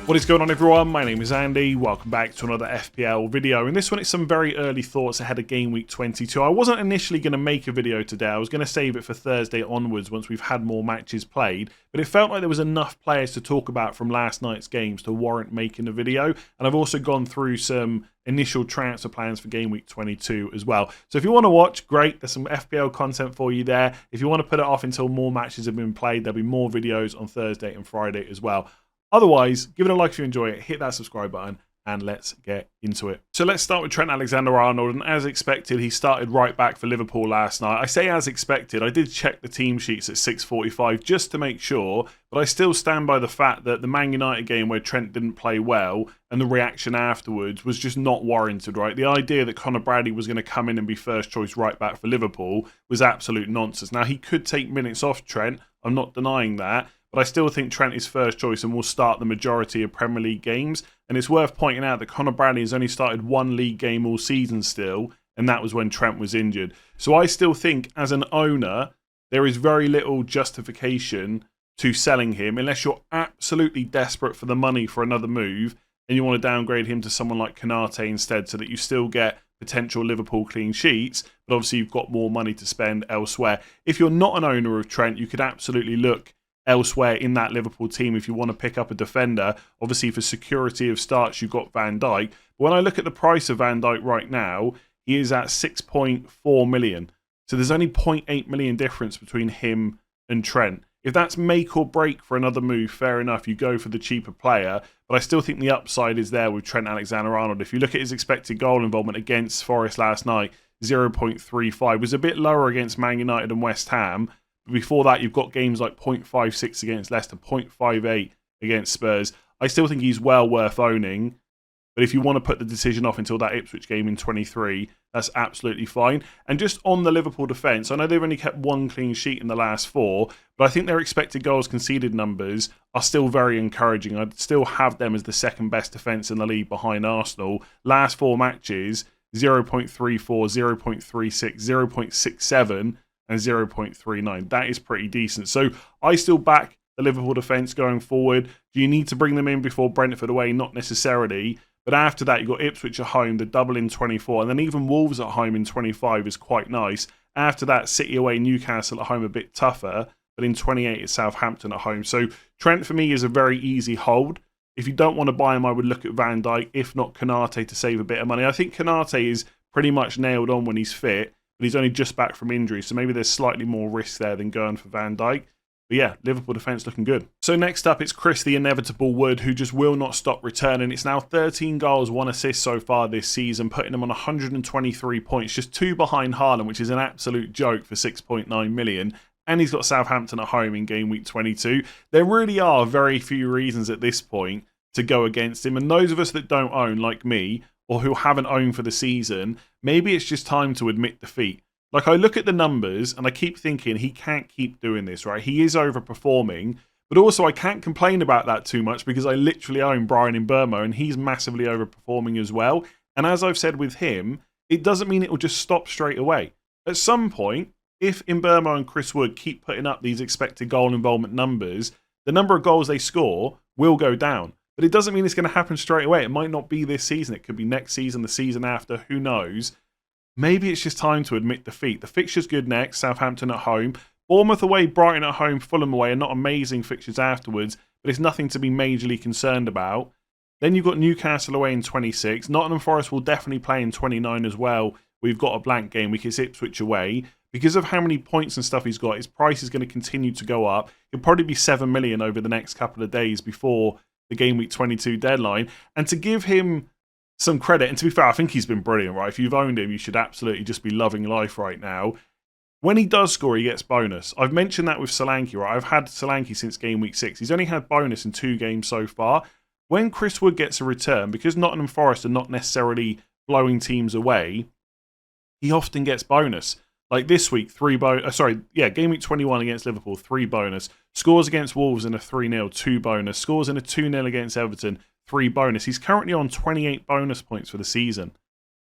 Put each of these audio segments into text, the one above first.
What is going on, everyone? My name is Andy. Welcome back to another FPL video. In this one, it's some very early thoughts ahead of Game Week 22. I wasn't initially going to make a video today. I was going to save it for Thursday onwards once we've had more matches played. But it felt like there was enough players to talk about from last night's games to warrant making a video. And I've also gone through some initial transfer plans for Game Week 22 as well. So if you want to watch, great. There's some FPL content for you there. If you want to put it off until more matches have been played, there'll be more videos on Thursday and Friday as well. Otherwise, give it a like if you enjoy it, hit that subscribe button, and let's get into it. So let's start with Trent Alexander-Arnold, and as expected, he started right back for Liverpool last night. I say as expected, I did check the team sheets at 6:45 just to make sure, but I still stand by the fact that the Man United game where Trent didn't play well and the reaction afterwards was just not warranted, right? The idea that Conor Bradley was going to come in and be first choice right back for Liverpool was absolute nonsense. Now, he could take minutes off Trent, I'm not denying that, but I still think Trent is first choice and will start the majority of Premier League games. And it's worth pointing out that Conor Bradley has only started one league game all season still, and that was when Trent was injured. So I still think, as an owner, there is very little justification to selling him unless you're absolutely desperate for the money for another move and you want to downgrade him to someone like Konate instead so that you still get potential Liverpool clean sheets, but obviously you've got more money to spend elsewhere. If you're not an owner of Trent, you could absolutely look elsewhere in that Liverpool team if you want to pick up a defender. Obviously, for security of starts, you've got Van Dijk. But when I look at the price of Van Dijk right now, he is at 6.4 million. So there's only 0.8 million difference between him and Trent. If that's make or break for another move, fair enough, you go for the cheaper player. But I still think the upside is there with Trent Alexander-Arnold. If you look at his expected goal involvement against Forest last night, 0.35, was a bit lower against Man United and West Ham. Before that, you've got games like 0.56 against Leicester, 0.58 against Spurs. I still think he's well worth owning. But if you want to put the decision off until that Ipswich game in 23, that's absolutely fine. And just on the Liverpool defence, I know they've only kept one clean sheet in the last four, but I think their expected goals conceded numbers are still very encouraging. I'd still have them as the second best defence in the league behind Arsenal. Last four matches, 0.34, 0.36, 0.67, and 0.39. That is pretty decent. So I still back the Liverpool defence going forward. Do you need to bring them in before Brentford away? Not necessarily. But after that, you've got Ipswich at home, the double in 24, and then even Wolves at home in 25 is quite nice. After that, City away, Newcastle at home a bit tougher, but in 28 it's Southampton at home. So Trent for me is a very easy hold. If you don't want to buy him, I would look at Van Dijk, if not Konate, to save a bit of money. I think Konate is pretty much nailed on when he's fit, but he's only just back from injury, so maybe there's slightly more risk there than going for Van Dijk. But yeah, Liverpool defence looking good. So next up, it's Chris the Inevitable Wood, who just will not stop returning. It's now 13 goals, 1 assist so far this season, putting him on 123 points, just 2 behind Haaland, which is an absolute joke for 6.9 million. And he's got Southampton at home in Game Week 22. There really are very few reasons at this point to go against him. And those of us that don't own, like me, or who haven't owned for the season, maybe it's just time to admit defeat. Like, I look at the numbers and I keep thinking he can't keep doing this, right? He is overperforming, but also I can't complain about that too much because I literally own Brian Mbeumo and he's massively overperforming as well. And as I've said with him, it doesn't mean it will just stop straight away. At some point, if Mbeumo and Chris Wood keep putting up these expected goal involvement numbers, the number of goals they score will go down. But it doesn't mean it's going to happen straight away. It might not be this season. It could be next season, the season after, who knows. Maybe it's just time to admit defeat. The fixture's good next, Southampton at home. Bournemouth away, Brighton at home, Fulham away, and not amazing fixtures afterwards, but it's nothing to be majorly concerned about. Then you've got Newcastle away in 26. Nottingham Forest will definitely play in 29 as well. We've got a blank game. We can Ipswich away. Because of how many points and stuff he's got, his price is going to continue to go up. He'll probably be 7 million over the next couple of days before the Game Week 22 deadline. And to give him some credit, and to be fair, I think he's been brilliant, right? If you've owned him, you should absolutely just be loving life right now. When he does score, he gets bonus. I've mentioned that with Solanke, right? I've had Solanke since Game Week 6. He's only had bonus in 2 games so far. When Chris Wood gets a return, because Nottingham Forest are not necessarily blowing teams away, he often gets bonus. Like this week, Game Week 21 against Liverpool, 3 bonus. Scores against Wolves in a 3-0, 2 bonus. Scores in a 2-0 against Everton, 3 bonus. He's currently on 28 bonus points for the season.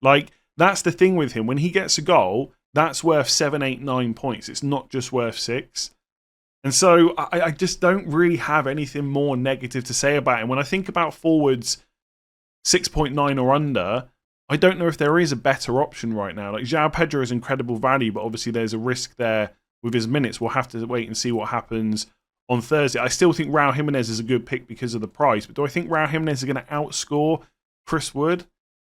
Like, that's the thing with him. When he gets a goal, that's worth 7, 8, 9 points. It's not just worth 6. And so I just don't really have anything more negative to say about him. When I think about forwards 6.9 or under, I don't know if there is a better option right now. Like, João Pedro is incredible value, but obviously there's a risk there with his minutes. We'll have to wait and see what happens on Thursday. I still think Raul Jimenez is a good pick because of the price, but do I think Raul Jimenez is going to outscore Chris Wood?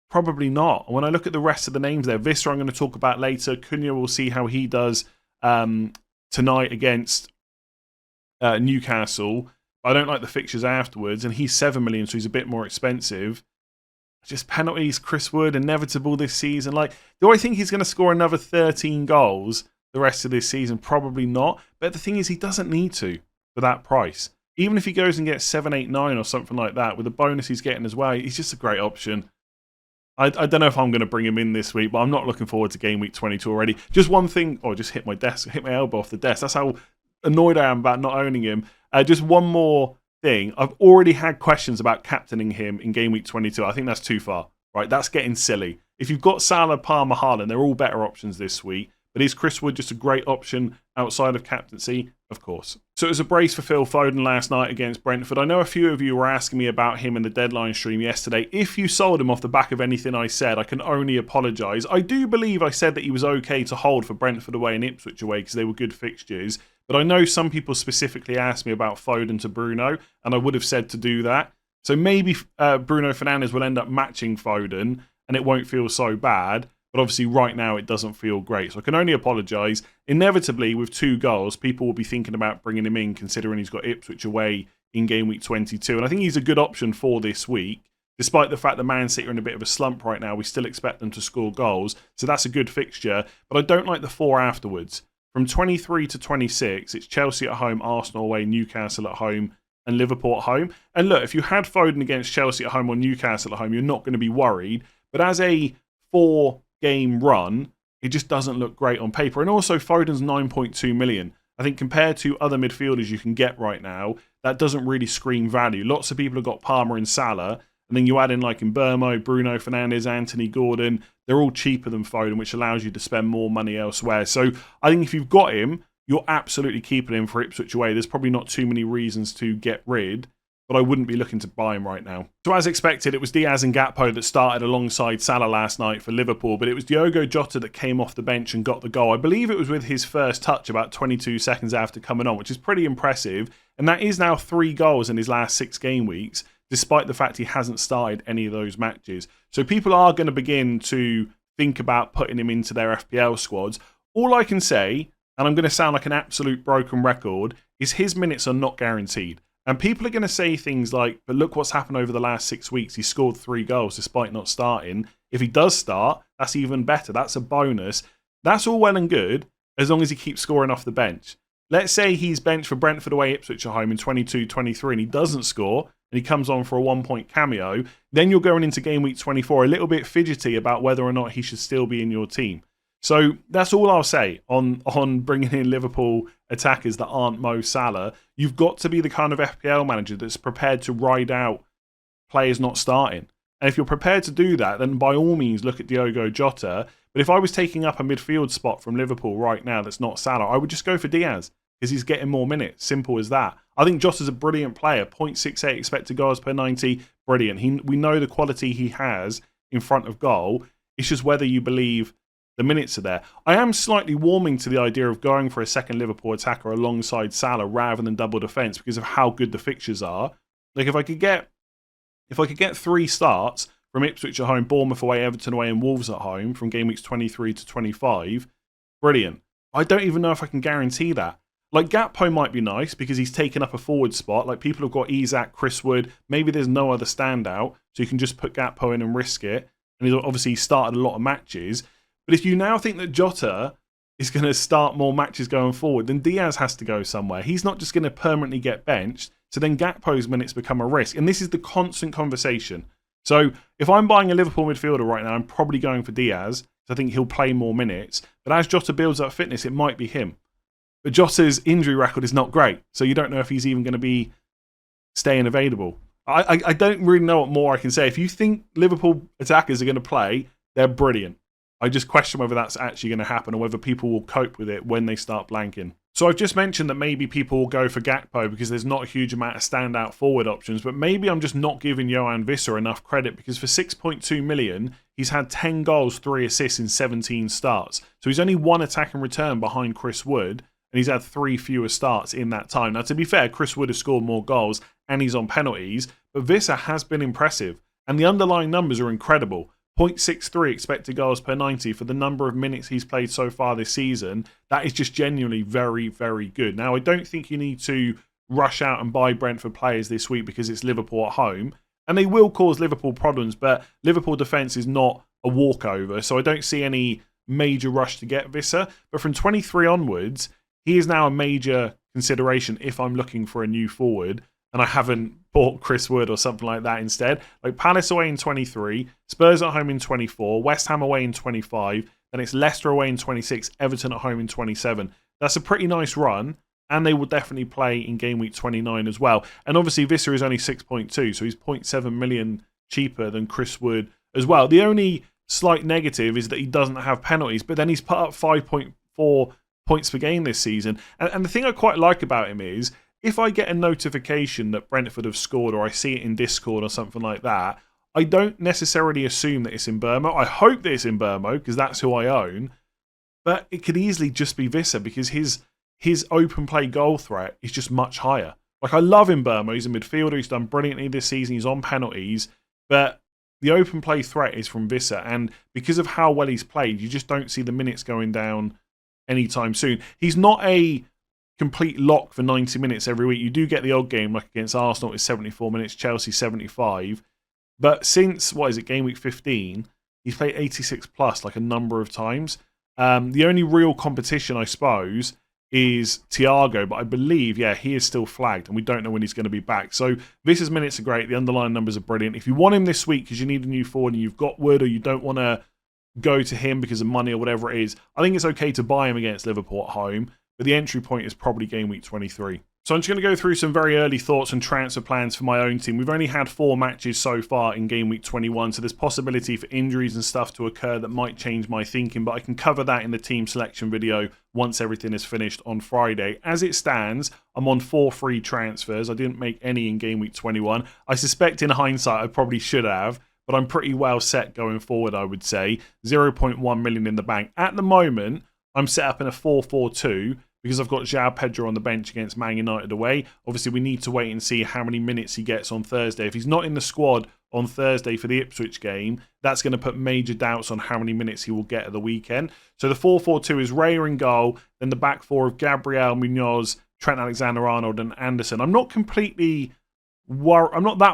Probably not. When I look at the rest of the names there, Wissa I'm going to talk about later. Cunha, we'll see how he does tonight against Newcastle. I don't like the fixtures afterwards, and he's 7 million, so he's a bit more expensive. Just penalties, Chris Wood, inevitable this season. Like, do I think he's going to score another 13 goals the rest of this season? Probably not. But the thing is, he doesn't need to for that price. Even if he goes and gets 7, 8, 9 or something like that, with the bonus he's getting as well, he's just a great option. I don't know if I'm going to bring him in this week, but I'm not looking forward to Game Week 22 already. Just one thing. Oh, just hit my elbow off the desk. That's how annoyed I am about not owning him. Just one more thing. I've already had questions about captaining him in Game Week 22. I think that's too far, right? That's getting silly. If you've got Salah, Palmer, Haaland, they're all better options this week. But is Chris Wood just a great option outside of captaincy? Of course. So it was a brace for Phil Foden last night against Brentford. I know a few of you were asking me about him in the deadline stream yesterday. If you sold him off the back of anything I said, I can only apologise. I do believe I said that he was okay to hold for Brentford away and Ipswich away because they were good fixtures. But I know some people specifically asked me about Foden to Bruno, and I would have said to do that. So maybe Bruno Fernandes will end up matching Foden, and it won't feel so bad. But obviously right now it doesn't feel great. So I can only apologise. Inevitably, with 2 goals, people will be thinking about bringing him in, considering he's got Ipswich away in Game Week 22. And I think he's a good option for this week. Despite the fact that Man City are in a bit of a slump right now, we still expect them to score goals. So that's a good fixture. But I don't like the 4 afterwards. From 23 to 26, it's Chelsea at home, Arsenal away, Newcastle at home, and Liverpool at home. And look, if you had Foden against Chelsea at home or Newcastle at home, you're not going to be worried. But as a 4-game run, it just doesn't look great on paper. And also, Foden's 9.2 million. I think compared to other midfielders you can get right now, that doesn't really scream value. Lots of people have got Palmer and Salah, and then you add in like Mbeumo, Bruno Fernandes, Anthony Gordon. They're all cheaper than Foden, which allows you to spend more money elsewhere. So I think if you've got him, you're absolutely keeping him for Ipswich away. There's probably not too many reasons to get rid, but I wouldn't be looking to buy him right now. So as expected, it was Diaz and Gakpo that started alongside Salah last night for Liverpool, but it was Diogo Jota that came off the bench and got the goal. I believe it was with his first touch about 22 seconds after coming on, which is pretty impressive. And that is now 3 goals in his last 6 game weeks, despite the fact he hasn't started any of those matches. So people are going to begin to think about putting him into their FPL squads. All I can say, and I'm going to sound like an absolute broken record, is his minutes are not guaranteed. And people are going to say things like, but look what's happened over the last 6 weeks. He scored 3 goals despite not starting. If he does start, that's even better. That's a bonus. That's all well and good as long as he keeps scoring off the bench. Let's say he's benched for Brentford away, Ipswich at home in 22-23 and he doesn't score and he comes on for a 1-point cameo. Then you're going into Game Week 24 a little bit fidgety about whether or not he should still be in your team. So that's all I'll say on bringing in Liverpool attackers that aren't Mo Salah. You've got to be the kind of FPL manager that's prepared to ride out players not starting. And if you're prepared to do that, then by all means look at Diogo Jota. But if I was taking up a midfield spot from Liverpool right now that's not Salah, I would just go for Diaz because he's getting more minutes. Simple as that. I think Jota's a brilliant player. 0.68 expected goals per 90. Brilliant. We know the quality he has in front of goal. It's just whether you believe the minutes are there. I am slightly warming to the idea of going for a second Liverpool attacker alongside Salah rather than double defence because of how good the fixtures are. Like if I could get 3 starts from Ipswich at home, Bournemouth away, Everton away, and Wolves at home from game weeks 23 to 25, brilliant. I don't even know if I can guarantee that. Like Gakpo might be nice because he's taken up a forward spot. Like people have got Isak, Chris Wood. Maybe there's no other standout, so you can just put Gakpo in and risk it. And he's obviously started a lot of matches. But if you now think that Jota is going to start more matches going forward, then Diaz has to go somewhere. He's not just going to permanently get benched. So then Gakpo's minutes become a risk. And this is the constant conversation. So if I'm buying a Liverpool midfielder right now, I'm probably going for Diaz. So I think he'll play more minutes. But as Jota builds up fitness, it might be him. But Jota's injury record is not great. So you don't know if he's even going to be staying available. I don't really know what more I can say. If you think Liverpool attackers are going to play, they're brilliant. I just question whether that's actually going to happen or whether people will cope with it when they start blanking. So I've just mentioned that maybe people will go for Gakpo because there's not a huge amount of standout forward options, but maybe I'm just not giving Johan Wissa enough credit because for 6.2 million, he's had 10 goals, 3 assists in 17 starts. So he's only 1 attack and return behind Chris Wood, and he's had 3 fewer starts in that time. Now, to be fair, Chris Wood has scored more goals and he's on penalties, but Wissa has been impressive, and the underlying numbers are incredible. 0.63 expected goals per 90 for the number of minutes he's played so far this season. That is just genuinely very, very good. Now, I don't think you need to rush out and buy Brentford players this week because it's Liverpool at home. And they will cause Liverpool problems, but Liverpool defence is not a walkover. So I don't see any major rush to get Wissa. But from 23 onwards, he is now a major consideration if I'm looking for a new forward. And I haven't bought Chris Wood or something like that instead. Like Palace away in 23, Spurs at home in 24, West Ham away in 25, then it's Leicester away in 26, Everton at home in 27. That's a pretty nice run, and they will definitely play in game week 29 as well. And obviously Wissa is only 6.2, so he's 0.7 million cheaper than Chris Wood as well. The only slight negative is that he doesn't have penalties, but then he's put up 5.4 points per game this season. And the thing I quite like about him is, if I get a notification that Brentford have scored or I see it in Discord or something like that, I don't necessarily assume that it's in Burma. I hope that it's in Burma because that's who I own. But it could easily just be Wissa because his open play goal threat is just much higher. Like, I love him, Burma. He's a midfielder. He's done brilliantly this season. He's on penalties. But the open play threat is from Wissa. And because of how well he's played, you just don't see the minutes going down anytime soon. He's not a complete lock for 90 minutes every week. You do get the odd game, like against Arsenal, it's 74 minutes, Chelsea 75. But since, game week 15, he's played 86 plus like a number of times. The only real competition, I suppose, is Thiago, but I believe, he is still flagged, and we don't know when he's going to be back. So Vissa's minutes are great, the underlying numbers are brilliant. If you want him this week because you need a new forward and you've got Wood, or you don't want to go to him because of money or whatever it is, I think it's okay to buy him against Liverpool at home. But the entry point is probably game week 23. So I'm just going to go through some very early thoughts and transfer plans for my own team. We've only had 4 matches so far in game week 21, so there's possibility for injuries and stuff to occur that might change my thinking, but I can cover that in the team selection video once everything is finished on Friday. As it stands, I'm on 4 free transfers. I didn't make any in game week 21. I suspect in hindsight I probably should have, but I'm pretty well set going forward, I would say. 0.1 million in the bank. At the moment, I'm set up in a 4-4-2 because I've got João Pedro on the bench against Man United away. Obviously, we need to wait and see how many minutes he gets on Thursday. If he's not in the squad on Thursday for the Ipswich game, that's going to put major doubts on how many minutes he will get at the weekend. So the 4-4-2 is Raya in goal, then the back 4 of Gabriel, Munoz, Trent Alexander-Arnold and Anderson. I'm not that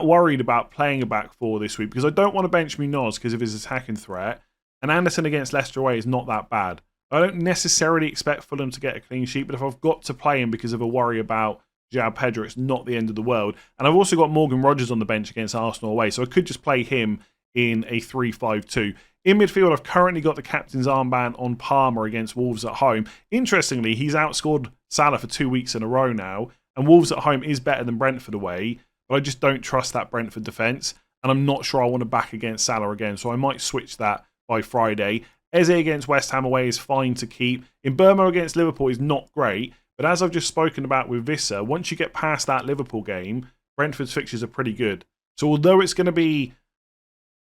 worried about playing a back 4 this week because I don't want to bench Munoz because of his attacking threat. And Anderson against Leicester away is not that bad. I don't necessarily expect Fulham to get a clean sheet, but if I've got to play him because of a worry about João Pedro, it's not the end of the world. And I've also got Morgan Rogers on the bench against Arsenal away, so I could just play him in a 3-5-2. In midfield, I've currently got the captain's armband on Palmer against Wolves at home. Interestingly, he's outscored Salah for 2 weeks in a row now, and Wolves at home is better than Brentford away, but I just don't trust that Brentford defence, and I'm not sure I want to back against Salah again, so I might switch that by Friday. Eze against West Ham away is fine to keep. In Burma against Liverpool is not great, but as I've just spoken about with Wissa, once you get past that Liverpool game, Brentford's fixtures are pretty good. So although it's going to be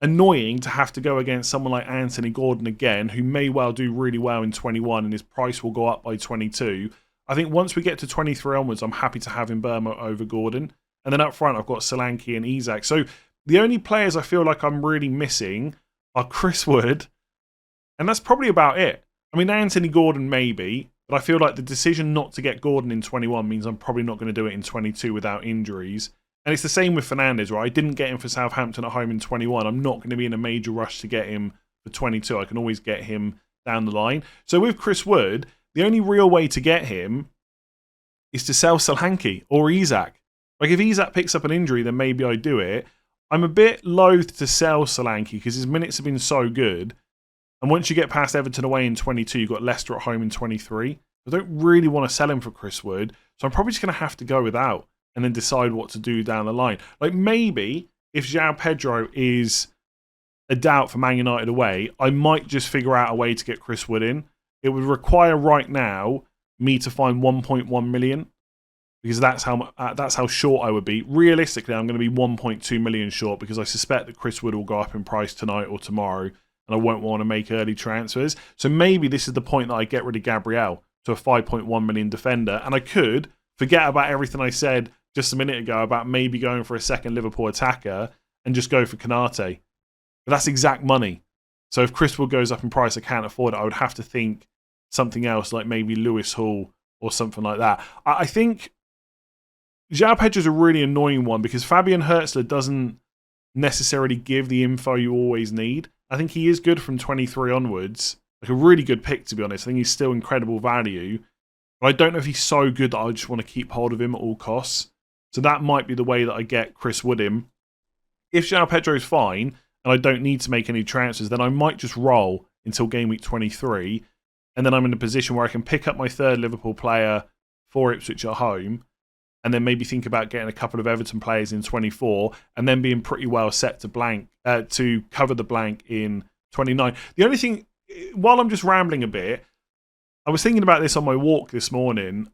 annoying to have to go against someone like Anthony Gordon again, who may well do really well in 21 and his price will go up by 22, I think once we get to 23 onwards, I'm happy to have in Burma over Gordon. And then up front, I've got Solanke and Isak. So the only players I feel like I'm really missing are Chris Wood, and that's probably about it. I mean, Anthony Gordon maybe, but I feel like the decision not to get Gordon in 21 means I'm probably not going to do it in 22 without injuries. And it's the same with Fernandes, right? I didn't get him for Southampton at home in 21. I'm not going to be in a major rush to get him for 22. I can always get him down the line. So with Chris Wood, the only real way to get him is to sell Solanke or Isak. Like, if Isak picks up an injury, then maybe I do it. I'm a bit loath to sell Solanke because his minutes have been so good. And once you get past Everton away in 22, you've got Leicester at home in 23. I don't really want to sell him for Chris Wood, so I'm probably just going to have to go without and then decide what to do down the line. Like, maybe if João Pedro is a doubt for Man United away, I might just figure out a way to get Chris Wood in. It would require right now me to find 1.1 million, because that's how short I would be. Realistically, I'm going to be 1.2 million short, because I suspect that Chris Wood will go up in price tonight or tomorrow, and I won't want to make early transfers. So maybe this is the point that I get rid of Gabriel to a 5.1 million defender, and I could forget about everything I said just a minute ago about maybe going for a second Liverpool attacker and just go for Konate. But that's exact money. So if Chris Wood goes up in price, I can't afford it. I would have to think something else, like maybe Lewis Hall or something like that. I think João Pedro is a really annoying one, because Fabian Hertzler doesn't necessarily give the info you always need. I think he is good from 23 onwards. Like a really good pick, to be honest. I think he's still incredible value. But I don't know if he's so good that I just want to keep hold of him at all costs. So that might be the way that I get Chris Wood in. If João Pedro is fine, and I don't need to make any transfers, then I might just roll until game week 23. And then I'm in a position where I can pick up my third Liverpool player for Ipswich at home, and then maybe think about getting a couple of Everton players in 24, and then being pretty well set to cover the blank in 29. The only thing, while I'm just rambling a bit, I was thinking about this on my walk this morning.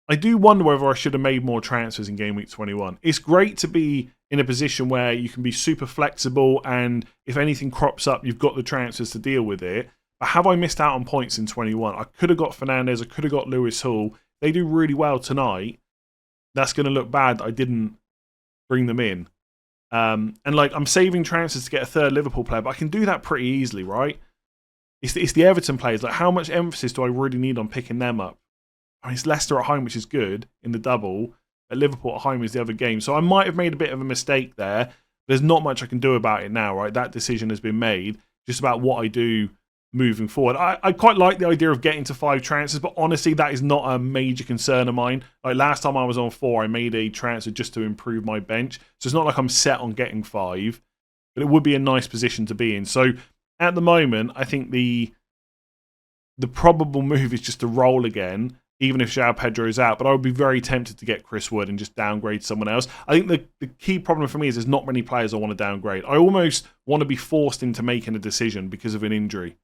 I do wonder whether I should have made more transfers in game week 21. It's great to be in a position where you can be super flexible, and if anything crops up, you've got the transfers to deal with it. But have I missed out on points in 21? I could have got Fernandes, I could have got Lewis Hall. They do really well tonight. That's going to look bad that I didn't bring them in. And like, I'm saving transfers to get a third Liverpool player, but I can do that pretty easily, right? It's the Everton players. Like, how much emphasis do I really need on picking them up? I mean, it's Leicester at home, which is good in the double. At Liverpool at home is the other game. So I might have made a bit of a mistake there. There's not much I can do about it now, right? That decision has been made. Just about what I do moving forward. I quite like the idea of getting to 5 transfers, but honestly, that is not a major concern of mine. Like last time I was on 4, I made a transfer just to improve my bench. So it's not like I'm set on getting 5, but it would be a nice position to be in. So at the moment, I think the probable move is just to roll again, even if João Pedro is out. But I would be very tempted to get Chris Wood and just downgrade someone else. I think the key problem for me is there's not many players I want to downgrade. I almost want to be forced into making a decision because of an injury.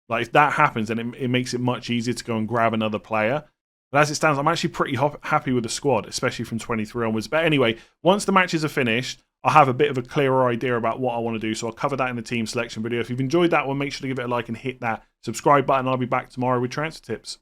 Like, if that happens, then it makes it much easier to go and grab another player. But as it stands, I'm actually pretty happy with the squad, especially from 23 onwards. But anyway, once the matches are finished, I'll have a bit of a clearer idea about what I want to do. So I'll cover that in the team selection video. If you've enjoyed that one, make sure to give it a like and hit that subscribe button. I'll be back tomorrow with transfer tips.